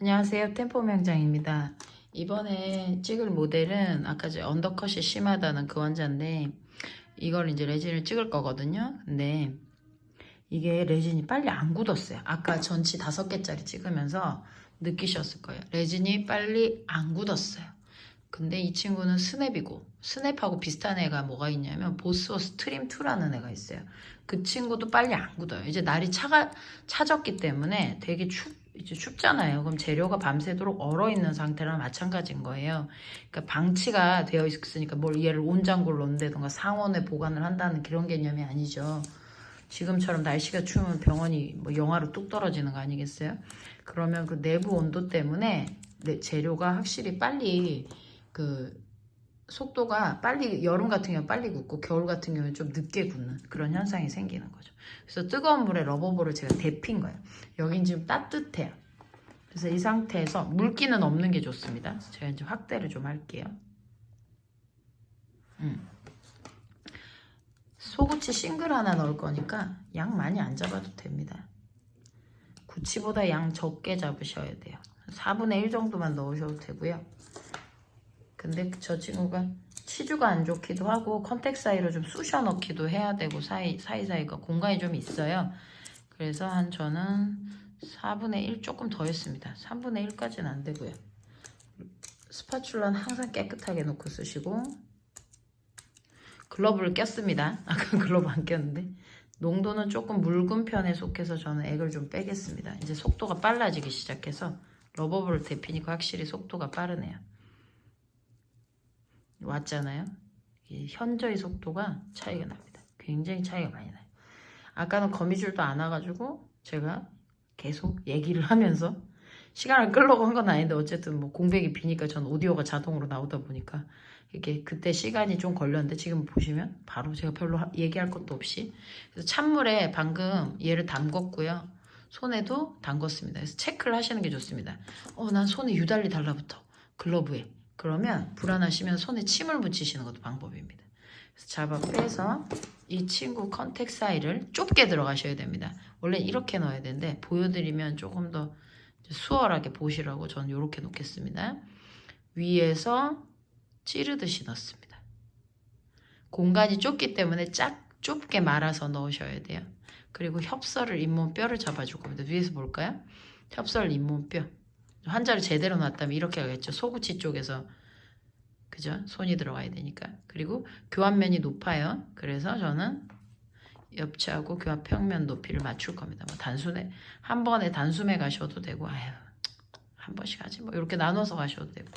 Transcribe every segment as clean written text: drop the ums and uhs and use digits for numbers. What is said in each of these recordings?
안녕하세요. 템포명장입니다. 이번에 찍을 모델은 아까 제 언더컷이 심하다는 그 환자인데 이걸 이제 레진을 찍을 거거든요. 근데 이게 레진이 빨리 안 굳었어요. 아까 전치 5개짜리 찍으면서 느끼셨을 거예요. 레진이 빨리 안 굳었어요. 근데 이 친구는 스냅이고 스냅하고 비슷한 애가 뭐가 있냐면 보스워스 트림2라는 애가 있어요. 그 친구도 빨리 안 굳어요. 이제 날이 차졌기 때문에 되게 이제 춥잖아요. 그럼 재료가 밤새도록 얼어있는 상태랑 마찬가지인 거예요. 그러니까 방치가 되어 있으니까 뭘 얘를 온장고를 넣는다던가 상온에 보관을 한다는 그런 개념이 아니죠. 지금처럼 날씨가 추우면 병원이 뭐 영하로 뚝 떨어지는 거 아니겠어요? 그러면 그 내부 온도 때문에 재료가 확실히 빨리 그 속도가 빨리 여름 같은 경우는 빨리 굳고 겨울 같은 경우는 좀 늦게 굳는 그런 현상이 생기는 거죠. 그래서 뜨거운 물에 러버볼을 제가 데핀 거예요. 여긴 지금 따뜻해요. 그래서 이 상태에서 물기는 없는 게 좋습니다. 제가 이제 확대를 좀 할게요. 소구치 싱글 하나 넣을 거니까 양 많이 안 잡아도 됩니다. 구치보다 양 적게 잡으셔야 돼요. 4분의 1 정도만 넣으셔도 되고요. 근데 저 친구가 치주가 안 좋기도 하고 컨택 사이로 좀 쑤셔 넣기도 해야 되고 사이사이가 공간이 좀 있어요. 그래서 저는 4분의 1 조금 더 했습니다. 3분의 1까지는 안 되고요. 스파츌라는 항상 깨끗하게 놓고 쓰시고 글러브를 꼈습니다. 아까 글러브 안 꼈는데 농도는 조금 묽은 편에 속해서 저는 액을 좀 빼겠습니다. 이제 속도가 빨라지기 시작해서 러버볼을 데피니까 확실히 속도가 빠르네요. 왔잖아요. 현저히 속도가 차이가 납니다. 굉장히 차이가 많이 나요. 아까는 거미줄도 안 와가지고 제가 계속 얘기를 하면서 시간을 끌려고 한 건 아닌데 어쨌든 뭐 공백이 비니까 전 오디오가 자동으로 나오다 보니까 이렇게 그때 시간이 좀 걸렸는데 지금 보시면 바로 제가 별로 얘기할 것도 없이 그래서 찬물에 방금 얘를 담궜고요. 손에도 담궜습니다. 그래서 체크를 하시는 게 좋습니다. 난 손에 유달리 달라붙어. 글러브에. 그러면 불안하시면 손에 침을 묻히시는 것도 방법입니다. 그래서 잡아 빼서 이 친구 컨택 사이를 좁게 들어가셔야 됩니다. 원래 이렇게 넣어야 되는데 보여드리면 조금 더 수월하게 보시라고 저는 이렇게 놓겠습니다. 위에서 찌르듯이 넣습니다. 공간이 좁기 때문에 좁게 말아서 넣으셔야 돼요. 그리고 협설을 잇몸뼈를 잡아줄 겁니다. 위에서 볼까요? 협설 잇몸뼈. 환자를 제대로 놨다면 이렇게 하겠죠. 소구치 쪽에서 그죠? 손이 들어가야 되니까. 그리고 교환면이 높아요. 그래서 저는 옆치하고 교환 평면 높이를 맞출 겁니다. 뭐 단순에 한 번에 단숨에 가셔도 되고 한 번씩 하지 뭐 이렇게 나눠서 가셔도 되고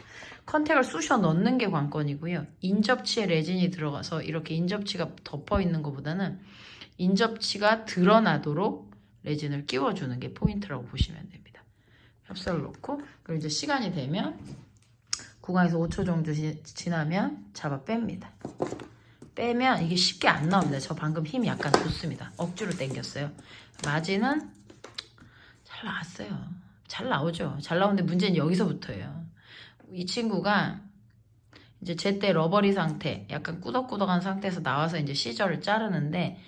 컨택을 쑤셔 넣는 게 관건이고요. 인접치에 레진이 들어가서 이렇게 인접치가 덮어 있는 것보다는 인접치가 드러나도록 레진을 끼워주는 게 포인트라고 보시면 됩니다. 협설을 놓고 그리고 이제 시간이 되면 구강에서 5초 정도 지나면 잡아 뺍니다. 빼면 이게 쉽게 안 나옵니다. 저 방금 힘이 약간 좋습니다. 억지로 당겼어요. 마진은 잘 나왔어요. 잘 나오죠. 잘 나오는데 문제는 여기서부터예요. 이 친구가 이제 제때 러버리 상태, 약간 꾸덕꾸덕한 상태에서 나와서 이제 시저를 자르는데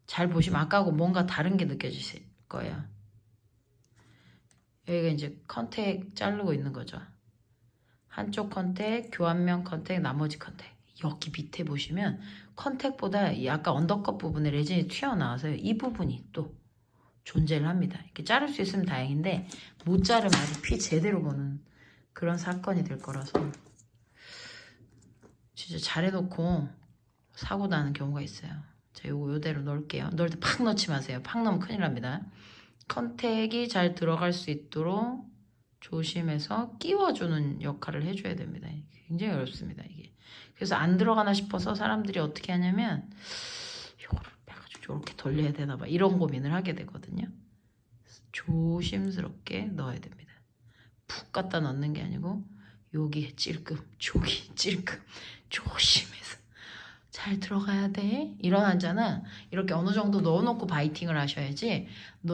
잘 보시면 아까하고 뭔가 다른 게 느껴지실 거예요. 여기가 이제 컨택 자르고 있는 거죠. 한쪽 컨택, 교환면 컨택, 나머지 컨택. 여기 밑에 보시면 컨택보다 약간 언더컷 부분에 레진이 튀어나와서요. 이 부분이 또 존재를 합니다. 이렇게 자를 수 있으면 다행인데 못 자르면 아주 피 제대로 보는 그런 사건이 될 거라서 진짜 잘해놓고 사고 나는 경우가 있어요. 자, 요대로 넣을게요. 넣을 때 팍 넣지 마세요. 팍 넣으면 큰일 납니다. 컨택이 잘 들어갈 수 있도록 조심해서 끼워주는 역할을 해줘야 됩니다. 굉장히 어렵습니다, 이게. 그래서 안 들어가나 싶어서 사람들이 어떻게 하냐면 이거를 빼가지고 이렇게 돌려야 되나 봐 이런 고민을 하게 되거든요. 조심스럽게 넣어야 됩니다. 푹 갖다 넣는 게 아니고 여기 찔끔, 저기 찔끔 조심해서 잘 들어가야 돼. 이런 환자는 이렇게 어느 정도 넣어놓고 바이팅을 하셔야지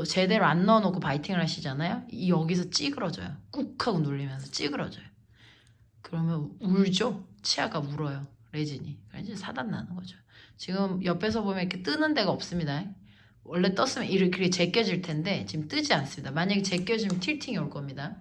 제대로 안 넣어놓고 바이팅을 하시잖아요. 여기서 찌그러져요. 꾹 하고 눌리면서 찌그러져요. 그러면 울죠. 치아가 울어요. 레진이. 그래서 이제 사단 나는 거죠. 지금 옆에서 보면 이렇게 뜨는 데가 없습니다. 원래 떴으면 이렇게 제껴질 텐데 지금 뜨지 않습니다. 만약에 제껴지면 틸팅이 올 겁니다.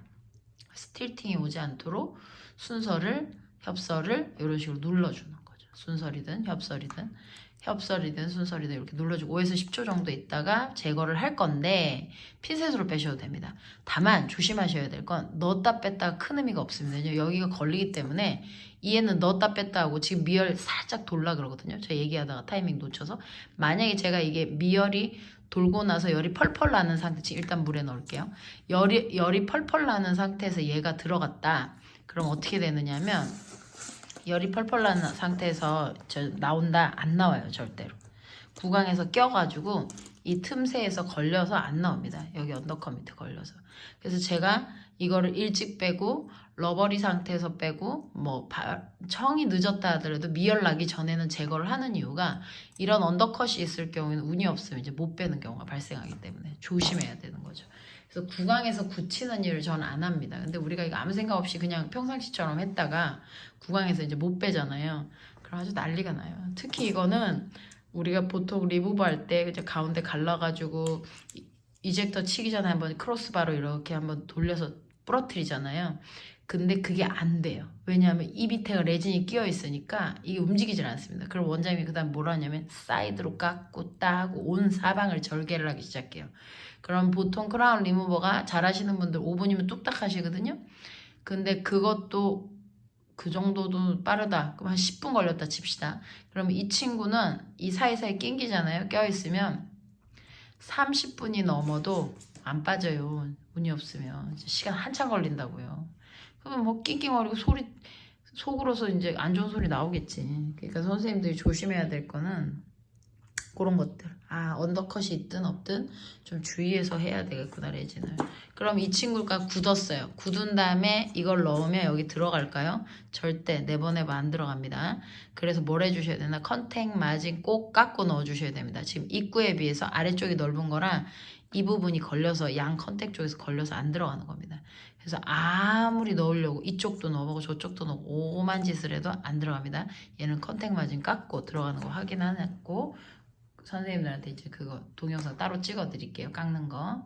스틸팅이 오지 않도록 순서를 협설을 이런 식으로 눌러주는 거죠. 순설이든 협설이든 순설이든 이렇게 눌러주고 5에서 10초 정도 있다가 제거를 할 건데 핀셋으로 빼셔도 됩니다. 다만 조심하셔야 될 건 넣었다 뺐다가 큰 의미가 없습니다. 여기가 걸리기 때문에 얘는 넣었다 뺐다 하고 지금 미열 살짝 돌라 그러거든요. 제가 얘기하다가 타이밍 놓쳐서 만약에 제가 이게 미열이 돌고 나서 열이 펄펄 나는 상태, 지금 일단 물에 넣을게요. 열이 펄펄 나는 상태에서 얘가 들어갔다. 그럼 어떻게 되느냐면 열이 펄펄 나는 상태에서 나온다? 안 나와요, 절대로. 구강에서 껴가지고 이 틈새에서 걸려서 안 나옵니다. 여기 언더컷 밑에 걸려서. 그래서 제가 이거를 일찍 빼고 러버리 상태에서 빼고 뭐 청이 늦었다 하더라도 미열 나기 전에는 제거를 하는 이유가 이런 언더컷이 있을 경우에는 운이 없으면 이제 못 빼는 경우가 발생하기 때문에 조심해야 되는 거죠. 그래서 구강에서 굳히는 일을 저는 안 합니다. 근데 우리가 이거 아무 생각 없이 그냥 평상시처럼 했다가 구강에서 이제 못 빼잖아요. 그럼 아주 난리가 나요. 특히 이거는 우리가 보통 리무브 할 때 이제 가운데 갈라가지고 이젝터 치기 전에 한번 크로스바로 이렇게 한번 돌려서 부러뜨리잖아요. 근데 그게 안 돼요. 왜냐하면 이 밑에가 레진이 끼어 있으니까 이게 움직이질 않습니다. 그럼 원장님이 그 다음 뭘 하냐면 사이드로 깎고 따고 온 사방을 절개를 하기 시작해요. 그럼 보통 크라운 리무버가 잘 하시는 분들 5분이면 뚝딱 하시거든요. 근데 그것도 그 정도도 빠르다. 그럼 한 10분 걸렸다 칩시다. 그러면 이 친구는 이 사이사이 낑기잖아요. 껴있으면 30분이 넘어도 안 빠져요. 운이 없으면. 시간 한참 걸린다고요. 그러면 뭐 낑낑거리고 소리, 속으로서 이제 안 좋은 소리 나오겠지. 그러니까 선생님들이 조심해야 될 거는 그런 것들. 언더컷이 있든 없든 좀 주의해서 해야 되겠구나, 레진을. 그럼 이 친구가 굳었어요. 굳은 다음에 이걸 넣으면 여기 들어갈까요? 절대 네버네버 안 들어갑니다. 그래서 뭘 해주셔야 되나? 컨택 마진 꼭 깎고 넣어주셔야 됩니다. 지금 입구에 비해서 아래쪽이 넓은 거랑 이 부분이 걸려서 양 컨택 쪽에서 걸려서 안 들어가는 겁니다. 그래서 아무리 넣으려고 이쪽도 넣어보고 저쪽도 넣고 오만 짓을 해도 안 들어갑니다. 얘는 컨택 마진 깎고 들어가는 거 확인하고 선생님들한테 이제 그거 동영상 따로 찍어 드릴게요. 깎는 거.